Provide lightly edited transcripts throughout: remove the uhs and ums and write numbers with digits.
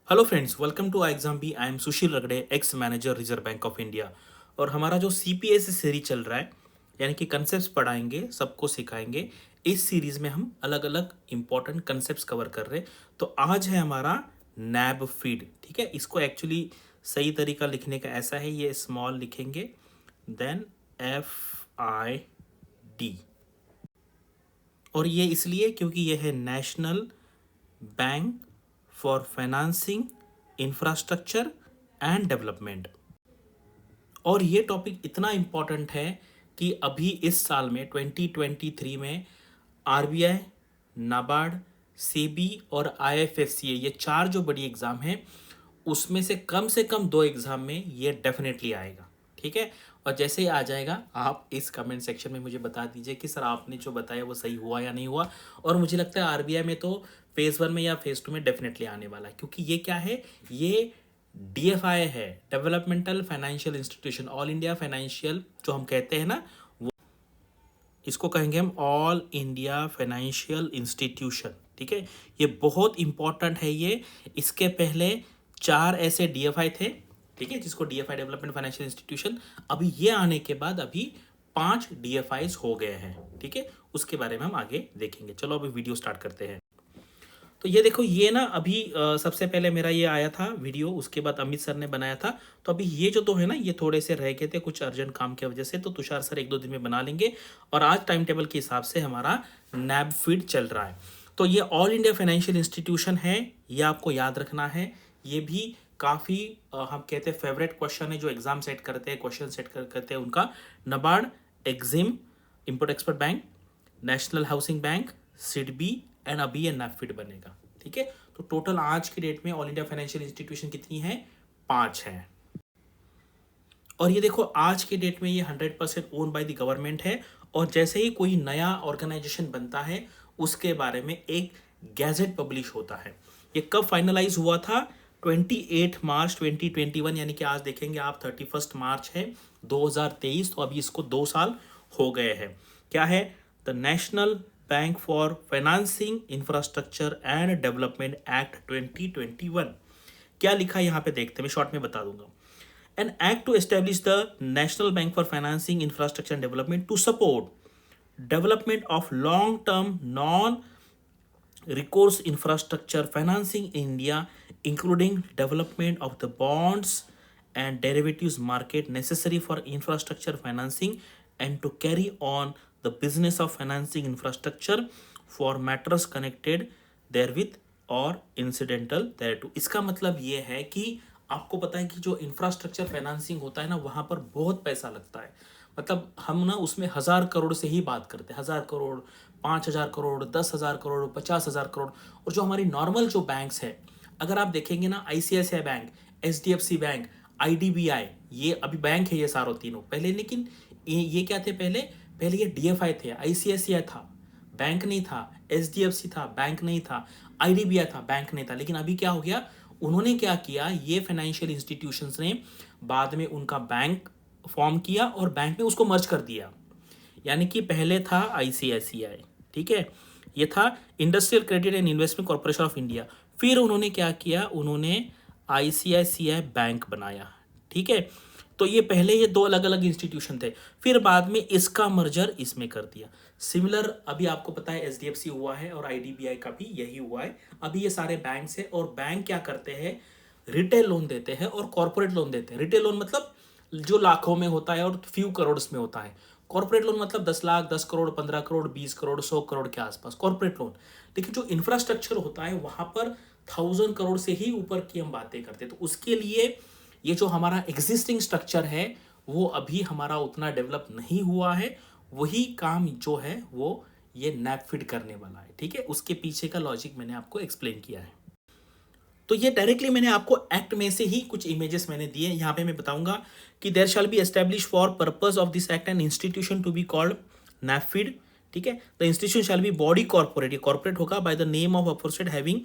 Hello friends, welcome to exam B. I am Sushil Ragade, ex manager Reserve bank of India. और हमारा जो CPS series चल रहा है, यानी कि कंसेप्ट्स पढ़ाएंगे, सबको सिखाएंगे। इस सीरीज में हम अलग अलग इंपॉर्टेंट कंसेप्ट्स कवर कर रहे हैं। तो आज है हमारा नैब फीड। ठीक है, इसको एक्चुअली सही तरीका लिखने का ऐसा है, ये स्मॉल लिखेंगे, देन FID। और ये इसलिए क्योंकि ये है national bank for financing infrastructure and development. और ये टॉपिक इतना इम्पॉर्टेंट है कि अभी इस साल में 2023 में आरबीआई, नाबार्ड, सेबी और आईएफएससीए, ये चार जो बड़ी एग्जाम हैं, उसमें से कम दो एग्जाम में ये डेफिनेटली आएगा। ठीक है, और जैसे ही आ जाएगा आप इस कमेंट सेक्शन में मुझे बता दीजिए कि सर आपने जो बताया वो सही हुआ या नहीं हुआ। और मुझे लगता है आरबीआई में तो फेज 1 में या फेज 2 में डेफिनेटली आने वाला है, क्योंकि ये क्या है, ये डीएफआई है, developmental financial institution, all India financial जो हम कहते हैं ना, वो इसको कहेंगे हम ऑल इंडिया फाइनेंशियल इंस्टीट्यूशन। ठीक है, ये बहुत इंपॉर्टेंट है ये। इसके पहले चार ऐसे डीएफआई थे, ठीक है, जिसको डीएफआई डेवलपमेंट फाइनेंशियल इंस्टीट्यूशन, अभी ये आने के बाद अभी 5 डीएफआईज हो गए हैं। ठीक है, उसके बारे में हम आगे देखेंगे। चलो अभी वीडियो स्टार्ट करते हैं। तो ये देखो, ये ना अभी सबसे पहले मेरा ये आया था वीडियो, उसके बाद अमित सर ने बनाया था। तो अभी ये जो तो है ना, ये थोड़े से रह गए थे कुछ अर्जेंट काम की वजह से, तो तुषार सर 1-2 दिन में बना लेंगे। और आज टाइम टेबल के हिसाब से हमारा नैब फीड चल रहा है। तो ये ऑल इंडिया फाइनेंशियल इंस्टीट्यूशन है, ये आपको याद रखना है। ये भी काफ़ी हम कहते हैं फेवरेट क्वेश्चन है, जो एग्जाम सेट करते हैं, क्वेश्चन सेट करते हैं उनका। NABARD, EXIM, import export bank, national housing bank, SIDBI and अभी ये नैफिड बनेगा। ठीक है, तो टोटल आज की डेट में ऑल इंडिया फाइनेंशियल इंस्टीट्यूशन कितनी है? 5 है। और ये देखो, आज के डेट में ये 100% ओन बाय द गवर्नमेंट है। और जैसे ही कोई नया ऑर्गेनाइजेशन बनता है, उसके बारे में एक गैजेट पब्लिश होता है। ये कब फाइनलाइज हुआ था? 28 मार्च 2021, यानी कि आज देखेंगे आप 31 मार्च है 2023। तो अभी इसको 2 साल हो गए हैं। क्या है? The national bank for financing infrastructure and development act 2021। क्या लिखा है यहाँ पे देखते हैं, मैं शॉर्ट में बता दूंगा। An act to establish the National Bank for Financing Infrastructure and Development to support development of long-term non-recourse infrastructure financing in India, including development of the bonds and derivatives market necessary for infrastructure financing, and to carry on the business of financing infrastructure for matters connected therewith और incidental thereto। इसका मतलब ये है कि आपको पता है कि जो इंफ्रास्ट्रक्चर फाइनेंसिंग होता है ना, वहाँ पर बहुत पैसा लगता है। मतलब हम ना उसमें 1,000 करोड़ से ही बात करते हैं, 1,000 करोड़, 5,000 करोड़, 10,000 करोड़, 50,000 करोड़। और जो हमारी नॉर्मल जो बैंक्स है, अगर आप देखेंगे ना, ICICI bank, HDFC bank, IDBI, ये अभी बैंक है ये सारों तीनों पहले। लेकिन ये क्या थे पहले? पहले ये DFI थे, ICICI था, बैंक नहीं था, HDFC था, बैंक नहीं था, IDBI था, बैंक नहीं था। लेकिन अभी क्या हो गया, उन्होंने क्या किया, ये फाइनेंशियल इंस्टीट्यूशंस ने बाद में उनका बैंक फॉर्म किया और बैंक में उसको मर्ज कर दिया। यानी कि पहले था ICICI, ठीक है, ये था industrial credit and investment corporation of India. फिर उन्होंने क्या किया, उन्होंने ICICI बैंक बनाया। ठीक है, तो ये पहले ये दो अलग अलग इंस्टीट्यूशन थे, फिर बाद में इसका मर्जर इसमें कर दिया। सिमिलर अभी आपको पता है HDFC हुआ है और IDBI का भी यही हुआ है। अभी ये सारे बैंक है, और बैंक क्या करते हैं, रिटेल लोन देते हैं और कॉर्पोरेट लोन देते हैं। रिटेल लोन मतलब जो लाखों में होता है और फ्यू करोड़ में होता है। कॉर्पोरेट लोन मतलब 10 लाख, 10 करोड़, 15 करोड़, 20 करोड़, 100 करोड़ के आसपास कॉर्पोरेट लोन। लेकिन जो इंफ्रास्ट्रक्चर होता है, वहां पर 1,000 करोड़ से ही ऊपर की हम बातें करते हैं। तो उसके लिए ये जो हमारा एग्जिस्टिंग स्ट्रक्चर है, वो अभी हमारा उतना डेवलप नहीं हुआ है। वही काम जो है वो ये नैपफिड करने वाला है। ठीक है, उसके पीछे का लॉजिक मैंने आपको एक्सप्लेन किया है। तो ये डायरेक्टली मैंने आपको एक्ट में से ही कुछ इमेजेस मैंने दिए। यहाँ पे मैं बताऊंगा कि there shall be establish for purpose of this act an institution to be called NaBFID. ठीक है, the institution shall be body corporate, ये कॉर्पोरेट होगा, by the name of aforesaid having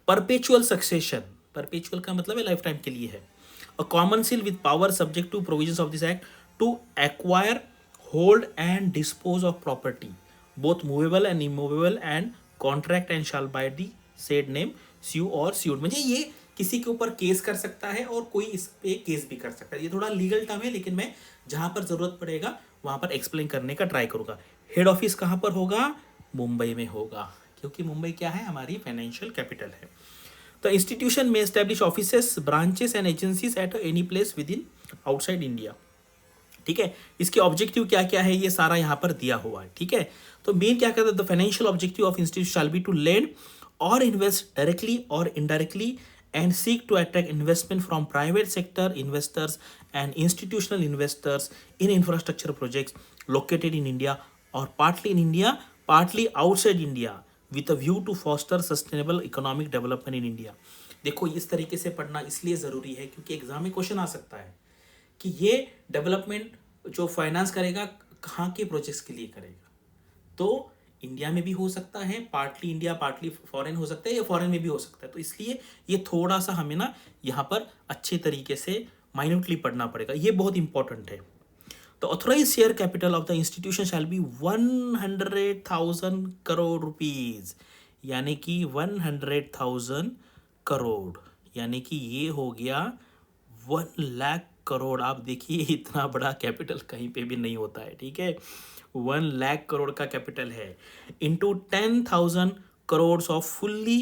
perpetual succession. Perpetual का मतलब है lifetime के लिए है। A common seal with power subject to provisions of this act to acquire, hold and dispose of property both movable and immovable and contract and shall by the said name sue or sued. म्हणजे ये किसी के ऊपर case कर सकता है और कोई इस पे केस भी कर सकता है। ये थोड़ा लीगल टर्म है, लेकिन मैं जहां पर जरूरत पड़ेगा वहां पर एक्सप्लेन करने का ट्राई करूंगा। हेड ऑफिस कहां पर होगा? मुंबई में होगा, क्योंकि मुंबई क्या है, हमारी फाइनेंशियल कैपिटल है। द इंस्टीट्यूशन में establish offices, branches and agencies at any place with in outside India. ठीक है, इसके ऑब्जेक्टिव क्या क्या है ये सारा यहाँ पर दिया हुआ है। ठीक है, तो मेन क्या कहता है, the financial objective of institute shall be to lend और इन्वेस्ट डायरेक्टली और indirectly and seek to attract investment from private sector investors and institutional investors in infrastructure projects located in India or partly in India, partly outside India with a view to foster sustainable economic development in India। देखो इस तरीके से पढ़ना इसलिए ज़रूरी है क्योंकि exam में क्वेश्चन आ सकता है कि ये डेवलपमेंट जो फाइनेंस करेगा कहाँ के प्रोजेक्ट्स के लिए करेगा। तो इंडिया में भी हो सकता है, पार्टली इंडिया पार्टली फॉरेन हो सकता है, या फॉरेन में भी हो सकता है। तो इसलिए ये थोड़ा सा हमें ना यहाँ पर अच्छे तरीके से माइन्यूटली पढ़ना पड़ेगा, ये बहुत इंपॉर्टेंट है। तो authorise share capital of the institution shall be 100,000 crore rupees, यानी कि 100,000 करोड़, यानी कि ये हो गया 1,00,000 करोड़। आप देखिए इतना बड़ा कैपिटल कहीं पे भी नहीं होता है। ठीक है, 1,00,000 करोड़ का कैपिटल है, into 10,000 crore off fully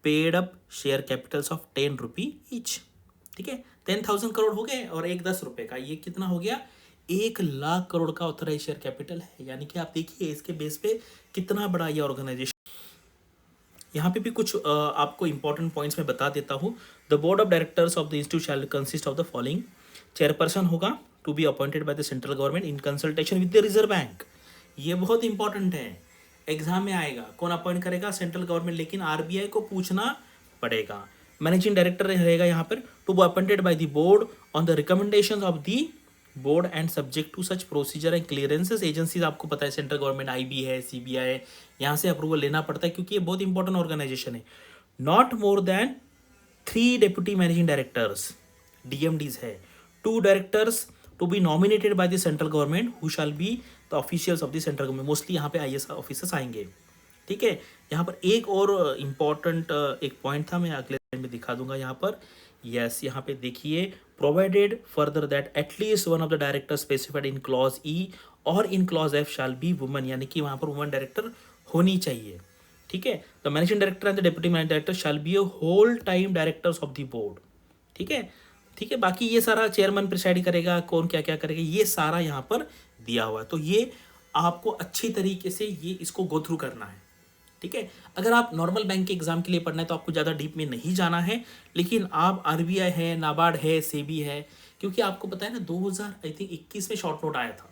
paid up share Capitals of 10 rupee each. ठीक है, 10,000 करोड़ हो गए और एक 10 रुपए का, ये कितना हो गया, 1,00,000 करोड़ का ऑथराइज शेयर कैपिटल है। यानी कि आप देखिए इसके बेस पे कितना बड़ा ये ऑर्गेनाइजेशन। यहाँ पे भी कुछ आपको इंपॉर्टेंट पॉइंट्स में बता देता हूँ। The board of directors of the institute shall consist of the following. Chairperson होगा to be appointed by the central government in consultation with the reserve bank. ये बहुत इंपॉर्टेंट है, एग्जाम में आएगा, कौन अपॉइंट करेगा, सेंट्रल गवर्नमेंट, लेकिन RBI को पूछना पड़ेगा। मैनेजिंग डायरेक्टर रहेगा यहाँ पर, to be appointed by the board on the recommendation of the board and subject to such procedure and clearances. Agencies आपको पता है, सेंट्रल गवर्नमेंट, आईबी है, सीबीआई है, यहाँ से अप्रूवल लेना पड़ता है क्योंकि ये बहुत इंपॉर्टेंट ऑर्गेनाइजेशन है। Not more than 3 deputy managing directors, DMDs है, 2 directors to be nominated by the central government who shall be the officials of the central government. Mostly यहाँ पे आईएएस ऑफिसर्स आएंगे। ठीक है, यहाँ पर एक और इम्पॉर्टेंट एक पॉइंट था, मैं अगले स्लाइड में दिखा दूंगा यहाँ पर। यस, यहाँ पे देखिए, provided further that at least one of the director specified in clause E or in clause F shall be woman, यानी कि वहाँ पर वुमन डायरेक्टर होनी चाहिए। ठीक है, the managing director and the deputy managing director shall be a whole time directors of the board. ठीक है, ठीक है, बाकी ये सारा चेयरमैन प्रिसाइड करेगा, कौन क्या क्या करेगा, ये सारा यहाँ पर दिया हुआ है। तो ये आपको अच्छी तरीके से ये इसको गो थ्रू करना है। ठीक है, अगर आप नॉर्मल बैंक के एग्जाम के लिए पढ़ना है तो आपको ज़्यादा डीप में नहीं जाना है, लेकिन आप आरबीआई है, नाबार्ड है, सेबी है, क्योंकि आपको पता है ना 2021 में शॉर्ट नोट आया था।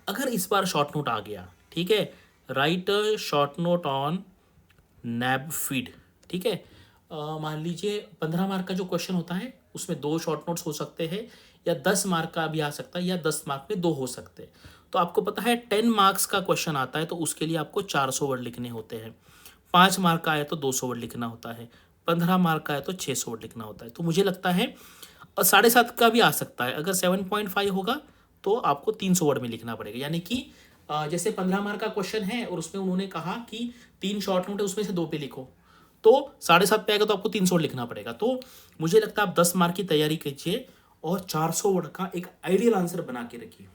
अगर इस बार शॉर्ट नोट आ गया, ठीक है, write short note on NaBFID. ठीक है, मान लीजिए 15 मार्क का जो क्वेश्चन होता है उसमें 2 शॉर्ट नोट्स हो सकते हैं, या 10 मार्क का भी आ सकता है, या 10 मार्क में 2 हो सकते हैं। तो आपको पता है 10 मार्क्स का क्वेश्चन आता है तो उसके लिए आपको 400 वर्ड लिखने होते हैं। 5 मार्क का आया तो 200 वर्ड लिखना होता है, 15 मार्क का आया तो 600 वर्ड लिखना होता है। तो मुझे लगता है 7.5 का भी आ सकता है। अगर 7.5 होगा तो आपको 300 वर्ड में लिखना पड़ेगा। यानी कि जैसे 15 मार्क का क्वेश्चन है और उसमें उन्होंने कहा कि 3 शॉर्ट नोट है, उसमें से 2 पे लिखो, तो 7.5 पे आएगा तो आपको 300 वर्ड लिखना पड़ेगा। तो मुझे लगता है आप 10 मार्क की तैयारी कीजिए और 400 वर्ड का एक आइडियल आंसर बना के रखिए।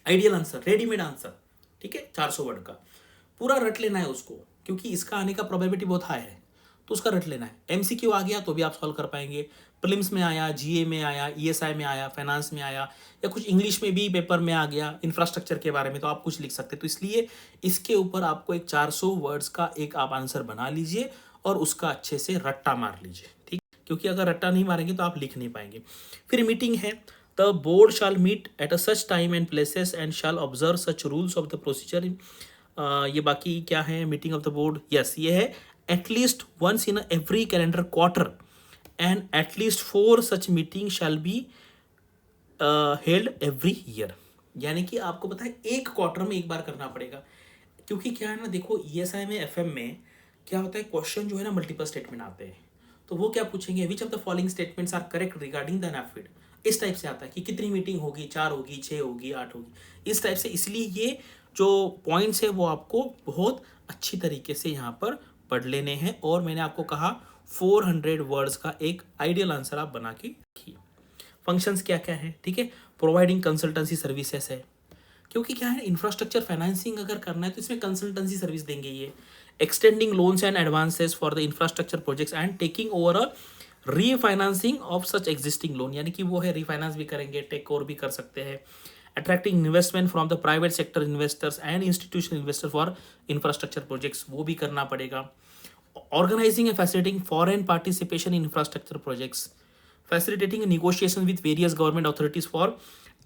Ideal answer, readymade answer. ठीक है, 400 वर्ड का पूरा रट लेना है उसको, क्योंकि इसका आने का प्रोबेबिलिटी बहुत हाई है, तो उसका रट लेना है। एमसीक्यू आ गया तो भी आप सॉल्व कर पाएंगे, प्रीलिम्स में आया, जीए में आया, ईएसआई में आया, फाइनेंस में आया, या कुछ इंग्लिश में भी पेपर में आ गया इंफ्रास्ट्रक्चर के बारे में, तो आप कुछ लिख सकते हैं। तो इसलिए इसके ऊपर आपको एक 400 वर्ड्स का एक आप आंसर बना लीजिए और उसका अच्छे से रट्टा मार लीजिए। ठीक, क्योंकि अगर रट्टा नहीं मारेंगे तो आप लिख नहीं पाएंगे। फिर मीटिंग है, the board shall meet at a such time and places and shall observe such rules of the procedure. ये बाकी क्या है, meeting of the board, yes ये है at least once in every calendar quarter and at least 4 such meeting shall be held every year. यानी कि आपको पता है एक क्वार्टर में एक बार करना पड़ेगा, क्योंकि क्या है ना, देखो ईएसआई में, एफएम में क्या होता है, क्वेश्चन जो है ना मल्टीपल स्टेटमेंट आते हैं, तो वो क्या पूछेंगे, which of the following statements are correct regarding the NaBFID. इस टाइप से आता है कि कितनी मीटिंग होगी, 4 होगी, 6 होगी, 8 होगी, इस टाइप से। इसलिए ये जो पॉइंट्स है वो आपको बहुत अच्छी तरीके से यहाँ पर पढ़ लेने हैं। और मैंने आपको कहा 400 वर्ड्स का एक आइडियल आंसर आप बना के रखिए। फंक्शंस क्या क्या है, ठीक है। प्रोवाइडिंग कंसल्टेंसी सर्विसेज है, क्योंकि क्या है, इंफ्रास्ट्रक्चर फाइनेंसिंग अगर करना है तो इसमें कंसल्टेंसी सर्विस देंगे ये। Extending loans and advances for the infrastructure projects and taking over a refinancing of such existing loan, यानी कि वो है रीफाइनेंस भी करेंगे, टेक ओवर भी कर सकते हैं। Attracting investment from the private sector investors and institutional investor for infrastructure projects, वो भी करना पड़ेगा। Organizing and facilitating foreign participation in infrastructure projects, facilitating negotiation with various government authorities for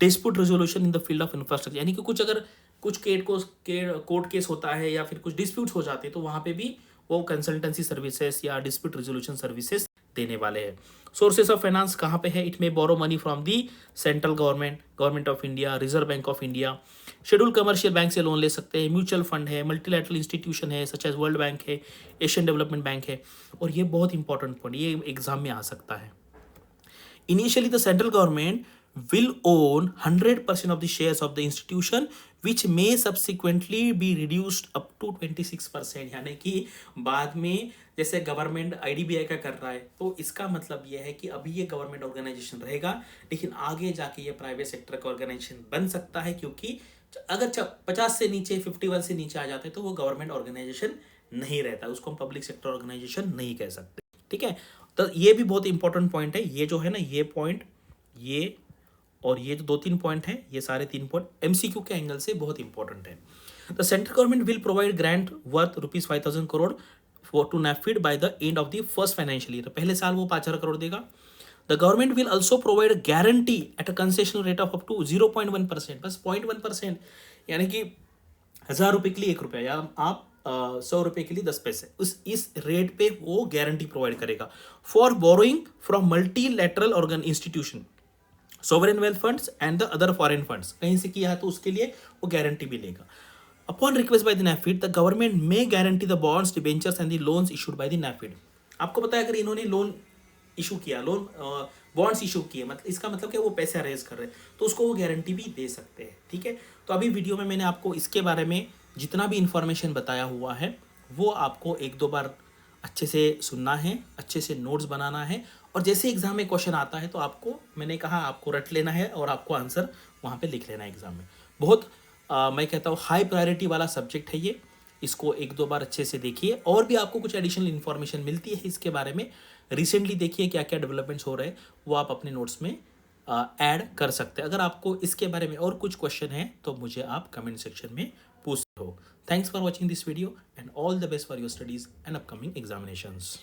dispute resolution in the field of infrastructure, यानी कि कुछ अगर कुछ court case होता है या फिर कुछ डिस्प्यूट्स हो जाते हैं तो वहाँ पे भी वो कंसल्टेंसी सर्विसेज या डिस्प्यूट रेजोल्यूशन सर्विसेज देने वाले हैं। सोर्सेस ऑफ फाइनेंस कहाँ पे है, इट में borrow money from the central government, government of India, reserve bank of India, schedule commercial bank से लोन ले सकते हैं, म्यूचुअल फंड है, मल्टीलैटरल इंस्टीट्यूशन है सच एज वर्ल्ड बैंक है, एशियन डेवलपमेंट बैंक है। और ये बहुत इंपॉर्टेंट पॉइंट, ये एग्जाम में आ सकता है। Initially, the central government will own 100% of the shares of the institution, which may subsequently be reduced up to 26%, यानी कि बाद में जैसे गवर्नमेंट आईडीबीआई का कर रहा है, तो इसका मतलब यह है कि अभी ये गवर्नमेंट ऑर्गेनाइजेशन रहेगा, लेकिन आगे जाके ये प्राइवेट सेक्टर का ऑर्गेनाइजेशन बन सकता है, क्योंकि अगर 50 से नीचे 51 से नीचे आ जाते हैं तो वो गवर्नमेंट ऑर्गेनाइजेशन नहीं रहता, उसको हम पब्लिक सेक्टर ऑर्गेनाइजेशन नहीं कह सकते, ठीक है। तो ये भी बहुत इंपॉर्टेंट पॉइंट है, ये जो है ना, ये पॉइंट, ये और ये जो 2-3 पॉइंट है, ये सारे 3 पॉइंट एमसीक्यू के एंगल से बहुत इंपॉर्टेंट है। The central government will provide grant worth ₹5,000 crore for to NaBFID by the end of the first financial year, पहले साल वो 5,000 करोड़ देगा। The government will also provide guarantee at a concessional rate of up to 0.1%, बस 0.1%, यानी कि 1,000 रुपये के लिए 1 रुपया, या आप 100 रुपये के लिए 10 पैसे, इस रेट पे वो गारंटी प्रोवाइड करेगा। For borrowing from multilateral organ institution, sovereign wealth funds and the other foreign funds, कहीं से किया है तो उसके लिए वो गारंटी भी लेगा। Upon request by the NAFID, the government may guarantee the bonds, debentures and the loans issued by the NAFID। आपको पता है, अगर इन्होंने लोन इशू किया, लोन बॉन्ड्स इशू किए, मतलब इसका मतलब क्या, वो पैसे अरेज कर रहे हैं, तो उसको वो गारंटी भी दे सकते हैं, ठीक है। तो अभी वीडियो में मैंने आपको इसके बारे में जितना भी इंफॉर्मेशन बताया हुआ है वो आपको 1-2 बार अच्छे से सुनना है, अच्छे से नोट्स बनाना है, और जैसे एग्जाम में क्वेश्चन आता है तो आपको, मैंने कहा, आपको रट लेना है और आपको आंसर वहाँ पे लिख लेना है एग्जाम में। बहुत मैं कहता हूँ हाई प्रायोरिटी वाला सब्जेक्ट है ये, इसको 1-2 बार अच्छे से देखिए। और भी आपको कुछ एडिशनल इन्फॉर्मेशन मिलती है इसके बारे में, रिसेंटली देखिए क्या क्या डेवलपमेंट्स हो रहे हैं, वो आप अपने नोट्स में ऐड कर सकते हैं। अगर आपको इसके बारे में और कुछ क्वेश्चन है तो मुझे आप कमेंट सेक्शन में पूछ हो। Thanks for watching this video and all the best for your studies and upcoming examinations.